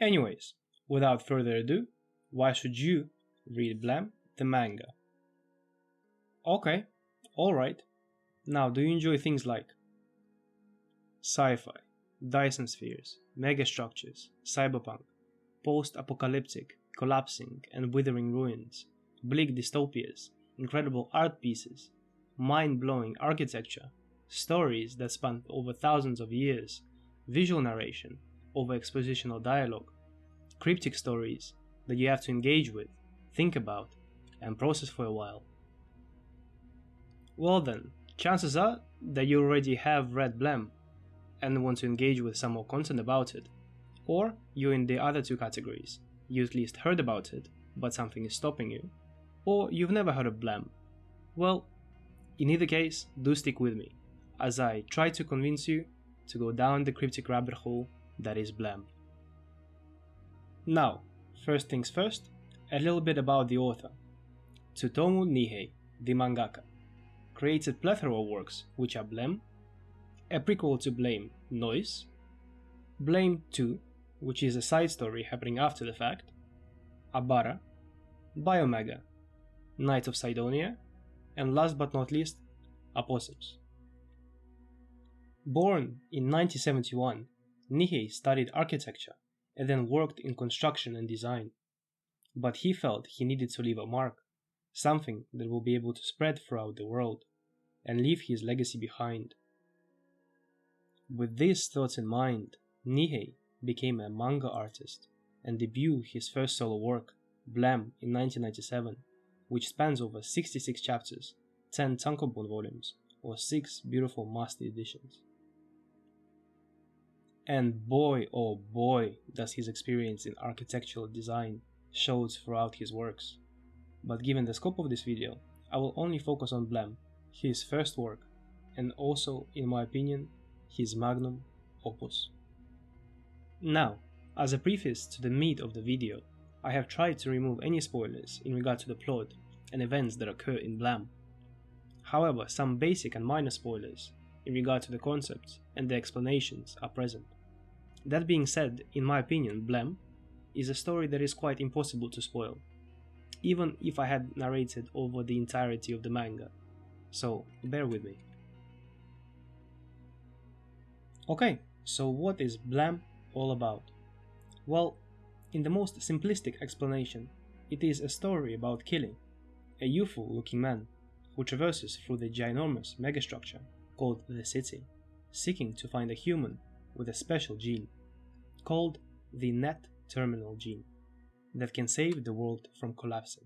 Anyways, without further ado, why should you read Blam, the manga? Okay, alright. Now, do you enjoy things like sci-fi, Dyson spheres, megastructures, cyberpunk, post-apocalyptic, collapsing and withering ruins, bleak dystopias, incredible art pieces, mind-blowing architecture, stories that span over thousands of years, visual narration over expositional dialogue, cryptic stories that you have to engage with, think about, and process for a while? Well then, chances are that you already have read Blam and want to engage with some more content about it, or you're in the other two categories, you at least heard about it, but something is stopping you, or you've never heard of Blam. Well, in either case, do stick with me, as I try to convince you to go down the cryptic rabbit hole that is Blam. Now, first things first, a little bit about the author. Tsutomu Nihei, the mangaka, created plethora of works which are Blam, a prequel to Blame, Noise, Blame 2, which is a side story happening after the fact, Abara, Biomega, Knight of Sidonia, and last but not least, Opossums. Born in 1971, Nihei studied architecture and then worked in construction and design. But he felt he needed to leave a mark, something that will be able to spread throughout the world, and leave his legacy behind. With these thoughts in mind, Nihei became a manga artist and debuted his first solo work, Blam, in 1997, which spans over 66 chapters, 10 tankobon volumes, or 6 beautiful master editions. And boy oh boy does his experience in architectural design shows throughout his works. But given the scope of this video, I will only focus on Blam, his first work, and also, in my opinion, his magnum opus. Now, as a preface to the meat of the video, I have tried to remove any spoilers in regard to the plot and events that occur in Blam. However, some basic and minor spoilers in regard to the concepts and the explanations are present. That being said, in my opinion, Blam is a story that is quite impossible to spoil, even if I had narrated over the entirety of the manga, so bear with me. Okay, so what is Blam all about? Well, in the most simplistic explanation, it is a story about Killy, a youthful looking man who traverses through the ginormous megastructure called the City, seeking to find a human with a special gene, called the Net Terminal gene, that can save the world from collapsing.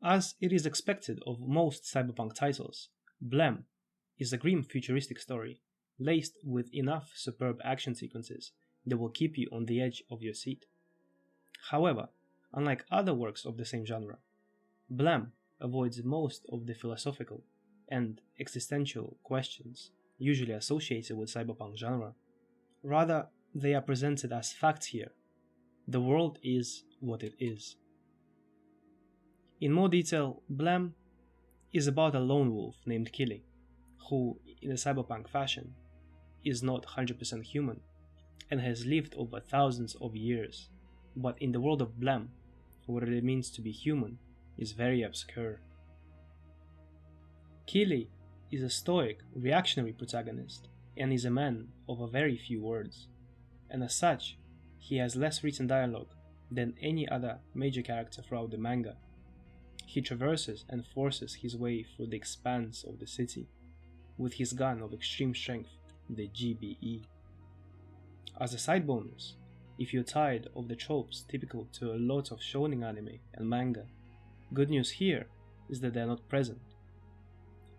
As it is expected of most cyberpunk titles, Blam is a grim futuristic story, laced with enough superb action sequences that will keep you on the edge of your seat. However, unlike other works of the same genre, Blam avoids most of the philosophical and existential questions usually associated with cyberpunk genre. Rather, they are presented as facts here. The world is what it is. In more detail, Blam is about a lone wolf named Killy, who, in a cyberpunk fashion, is not 100% human and has lived over thousands of years, but in the world of Blam, what it means to be human is very obscure. Killy is a stoic, reactionary protagonist and is a man of a very few words, and as such, he has less written dialogue than any other major character throughout the manga. He traverses and forces his way through the expanse of the city with his gun of extreme strength, the GBE. As a side bonus, if you're tired of the tropes typical to a lot of shonen anime and manga, good news here is that they are not present.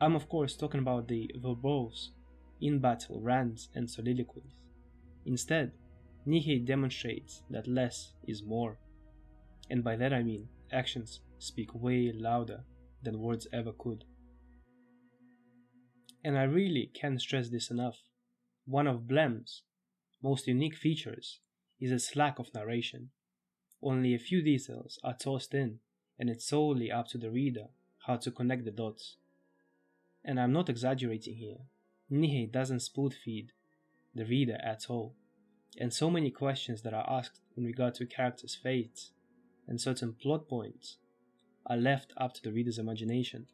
I'm of course talking about the verbose, in-battle rants and soliloquies. Instead, Nihei demonstrates that less is more, and by that I mean actions speak way louder than words ever could. And I really can't stress this enough. One of Blam's most unique features is its lack of narration. Only a few details are tossed in, and it's solely up to the reader how to connect the dots. And I'm not exaggerating here. Nihei doesn't spoon feed the reader at all. and so many questions that are asked in regard to characters' fates and certain plot points are left up to the reader's imagination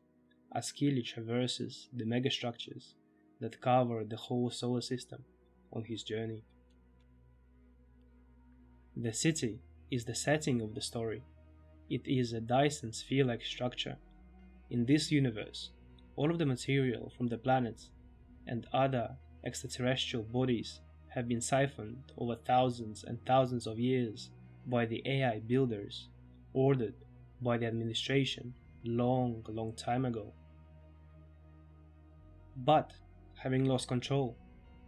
as Keely traverses the megastructures that cover the whole solar system on his journey. The city is the setting of the story. It is a Dyson sphere-like structure. In this universe, all of the material from the planets and other extraterrestrial bodies have been siphoned over thousands and thousands of years by the AI builders, ordered by the administration long time ago. But, having lost control,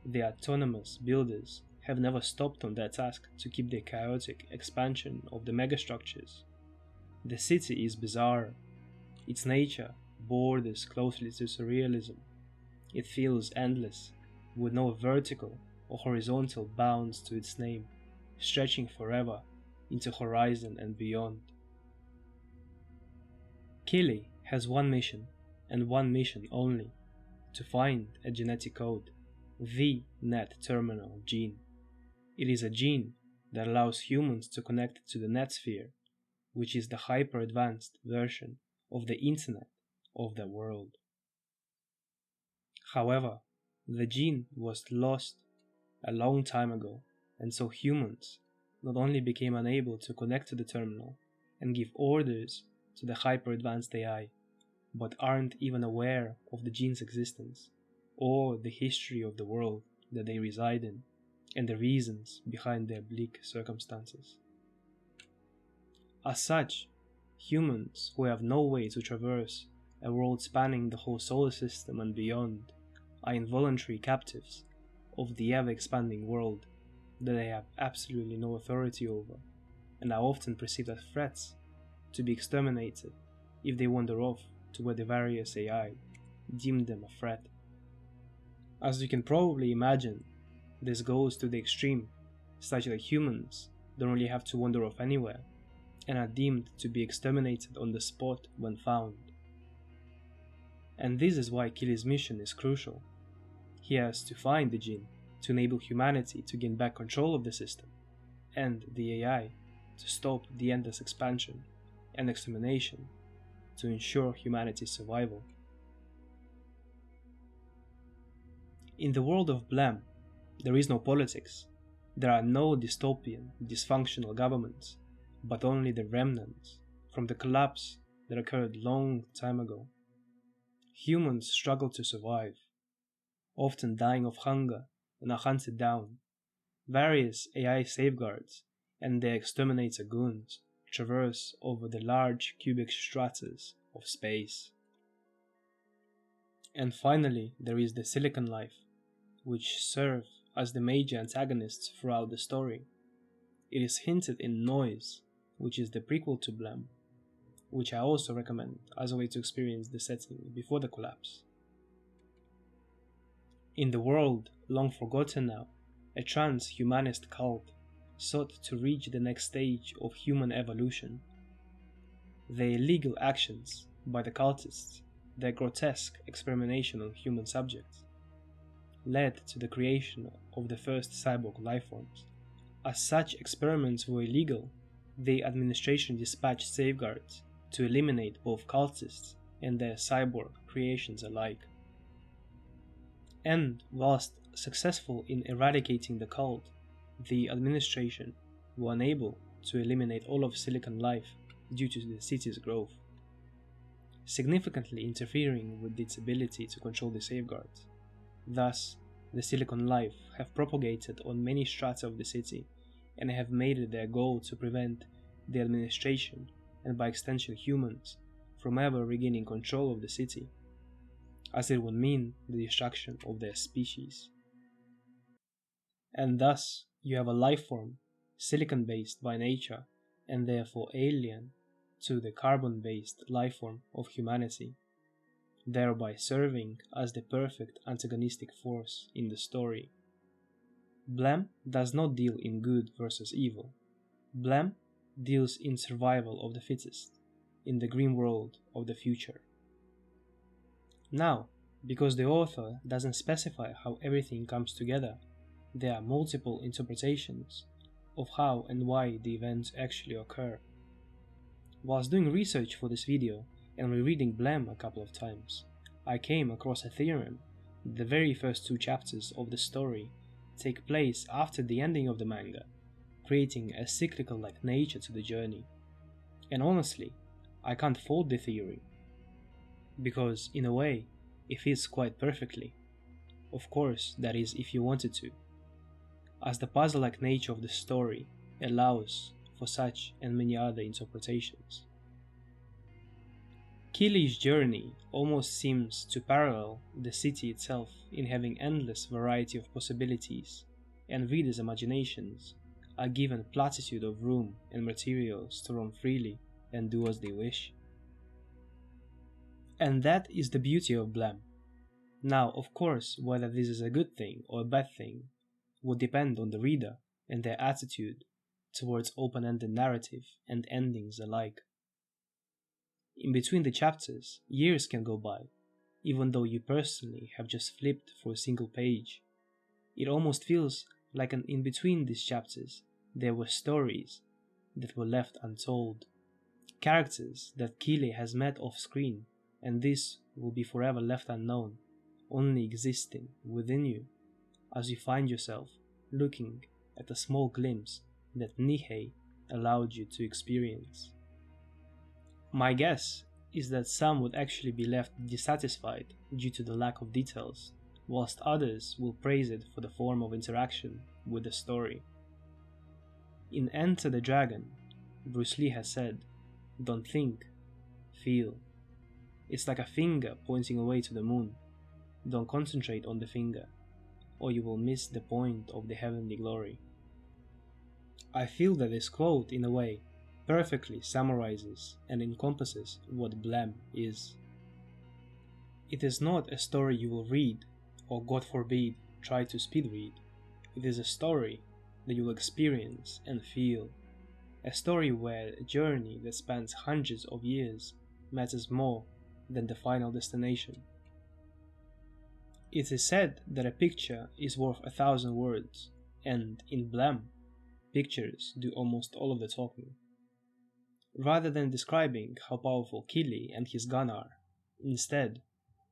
the autonomous builders have never stopped on their task to keep the chaotic expansion of the megastructures. The city is bizarre. Its nature borders closely to surrealism. It feels endless, with no vertical or horizontal bounds to its name, stretching forever into horizon and beyond. Keely has one mission, and one mission only: to find a genetic code, the net terminal gene. It is a gene that allows humans to connect to the net sphere, which is the hyper-advanced version of the internet of the world. However, the gene was lost a long time ago, and so humans not only became unable to connect to the terminal and give orders to the hyper-advanced AI, but aren't even aware of the gene's existence or the history of the world that they reside in and the reasons behind their bleak circumstances. As such, humans who have no way to traverse a world spanning the whole solar system and beyond are involuntary captives of the ever-expanding world that they have absolutely no authority over, and are often perceived as threats to be exterminated if they wander off to where the various AI deem them a threat. As you can probably imagine, this goes to the extreme, such that humans don't really have to wander off anywhere, and are deemed to be exterminated on the spot when found. And this is why Keely's mission is crucial. He has to find the gene to enable humanity to gain back control of the system, and the AI to stop the endless expansion and extermination to ensure humanity's survival. In the world of Blam, there is no politics. There are no dystopian, dysfunctional governments, but only the remnants from the collapse that occurred long time ago. Humans struggle to survive, often dying of hunger and are hunted down. Various AI safeguards and their exterminator goons traverse over the large cubic stratas of space. And finally, there is the Silicon Life, which serve as the major antagonists throughout the story. It is hinted in Noise, which is the prequel to Blam, which I also recommend as a way to experience the setting before the collapse. In the world long forgotten now, a transhumanist cult sought to reach the next stage of human evolution. The illegal actions by the cultists, their grotesque experimentation on human subjects, led to the creation of the first cyborg lifeforms. As such experiments were illegal, the administration dispatched safeguards to eliminate both cultists and their cyborg creations alike. And whilst successful in eradicating the cult, the administration were unable to eliminate all of Silicon Life due to the city's growth, significantly interfering with its ability to control the safeguards. Thus, the Silicon Life have propagated on many strata of the city and have made it their goal to prevent the administration, and by extension humans, from ever regaining control of the city, as it would mean the destruction of their species. And thus, you have a life form, silicon-based by nature, and therefore alien to the carbon-based life form of humanity, thereby serving as the perfect antagonistic force in the story. Blam does not deal in good versus evil. Blam deals in survival of the fittest, in the grim world of the future. Now, because the author doesn't specify how everything comes together, there are multiple interpretations of how and why the events actually occur. Whilst doing research for this video and rereading Blam a couple of times, I came across a theorem that the very first two chapters of the story take place after the ending of the manga, creating a cyclical-like nature to the journey. And honestly, I can't fault the theory, because in a way, it fits quite perfectly. Of course, that is if you wanted to, as the puzzle-like nature of the story allows for such and many other interpretations. Killy's journey almost seems to parallel the city itself in having endless variety of possibilities, and readers' imaginations are given platitude of room and materials to roam freely and do as they wish. And that is the beauty of Blam. Now, of course, whether this is a good thing or a bad thing would depend on the reader and their attitude towards open-ended narrative and endings alike. In between the chapters, years can go by, even though you personally have just flipped through a single page. It almost feels like in between these chapters there were stories that were left untold, characters that Kille has met off-screen, and this will be forever left unknown, only existing within you as you find yourself looking at a small glimpse that Nihei allowed you to experience. My guess is that some would actually be left dissatisfied due to the lack of details, whilst others will praise it for the form of interaction with the story. In Enter the Dragon, Bruce Lee has said, "Don't think, feel. It's like a finger pointing away to the moon. Don't concentrate on the finger, or you will miss the point of the heavenly glory." I feel that this quote, in a way, perfectly summarizes and encompasses what Blam is. It is not a story you will read, or God forbid, try to speed read. It is a story that you will experience and feel. A story where a journey that spans hundreds of years matters more than the final destination. It is said that a picture is worth 1,000 words, and in Blam, pictures do almost all of the talking. Rather than describing how powerful Kille and his gun are, instead,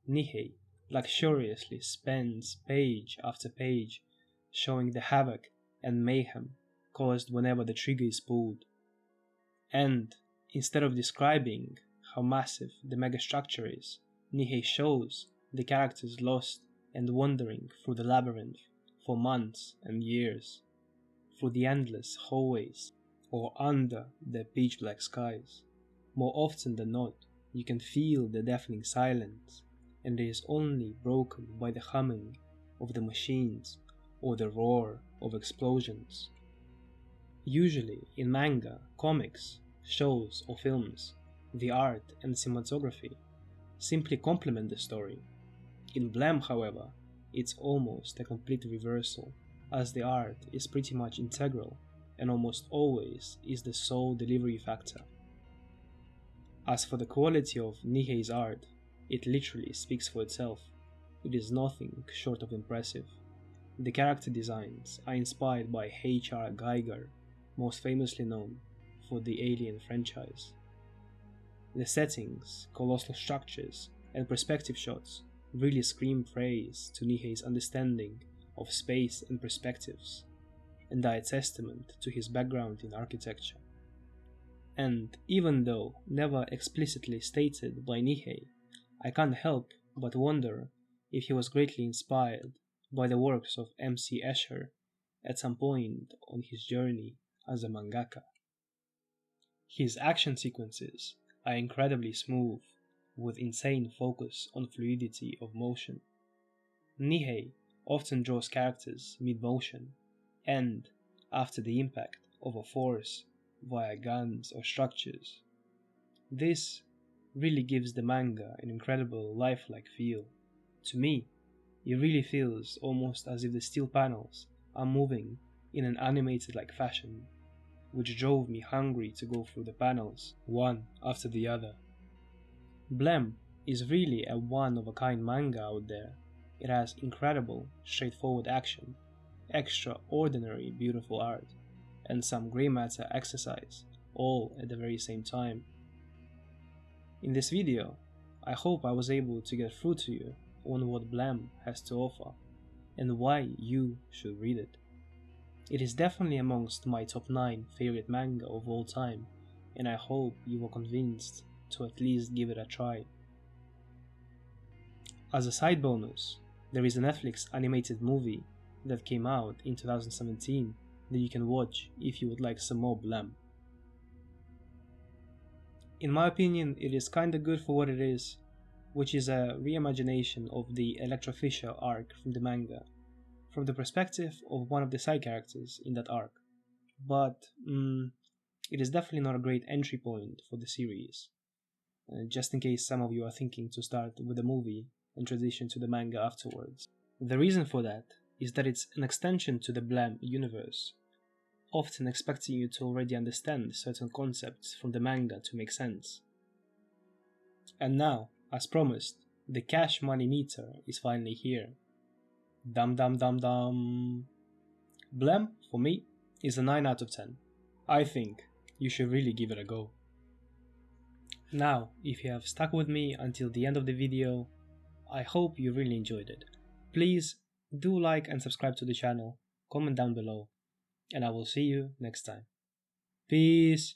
Nihei luxuriously spends page after page showing the havoc and mayhem caused whenever the trigger is pulled. And instead of describing how massive the megastructure is, Nihei shows the characters lost and wandering through the labyrinth for months and years, through the endless hallways or under the pitch black skies. More often than not, you can feel the deafening silence, and it is only broken by the humming of the machines or the roar of explosions. Usually in manga, comics, shows or films, the art and cinematography simply complement the story. In Blam, however, it's almost a complete reversal, as the art is pretty much integral and almost always is the sole delivery factor. As for the quality of Nihei's art, it literally speaks for itself. It is nothing short of impressive. The character designs are inspired by H.R. Geiger, most famously known for the Alien franchise. The settings, colossal structures, and perspective shots really scream praise to Nihei's understanding of space and perspectives, and are a testament to his background in architecture. And even though never explicitly stated by Nihei, I can't help but wonder if he was greatly inspired by the works of M.C. Escher at some point on his journey as a mangaka. His action sequences are incredibly smooth, with insane focus on fluidity of motion. Nihei often draws characters mid-motion, and after the impact of a force via guns or structures. This really gives the manga an incredible lifelike feel. To me, it really feels almost as if the steel panels are moving in an animated-like fashion, which drove me hungry to go through the panels, one after the other. Blam is really a one-of-a-kind manga out there. It has incredible, straightforward action, extraordinary beautiful art, and some grey matter exercise, all at the very same time. In this video, I hope I was able to get through to you on what Blam has to offer, and why you should read it. It is definitely amongst my top 9 favorite manga of all time, and I hope you were convinced to at least give it a try. As a side bonus, there is a Netflix animated movie that came out in 2017 that you can watch if you would like some more Blam. In my opinion, it is kinda good for what it is, which is a reimagination of the Electra Fisher arc from the manga, from the perspective of one of the side characters in that arc. But it is definitely not a great entry point for the series, just in case some of you are thinking to start with the movie and transition to the manga afterwards. The reason for that is that it's an extension to the Blam universe, often expecting you to already understand certain concepts from the manga to make sense. And now, as promised, the cash money meter is finally here. Dum dum dum dum. Blam, for me, is a 9 out of 10. I think you should really give it a go. Now, if you have stuck with me until the end of the video, I hope you really enjoyed it. Please do like and subscribe to the channel, comment down below, and I will see you next time. Peace!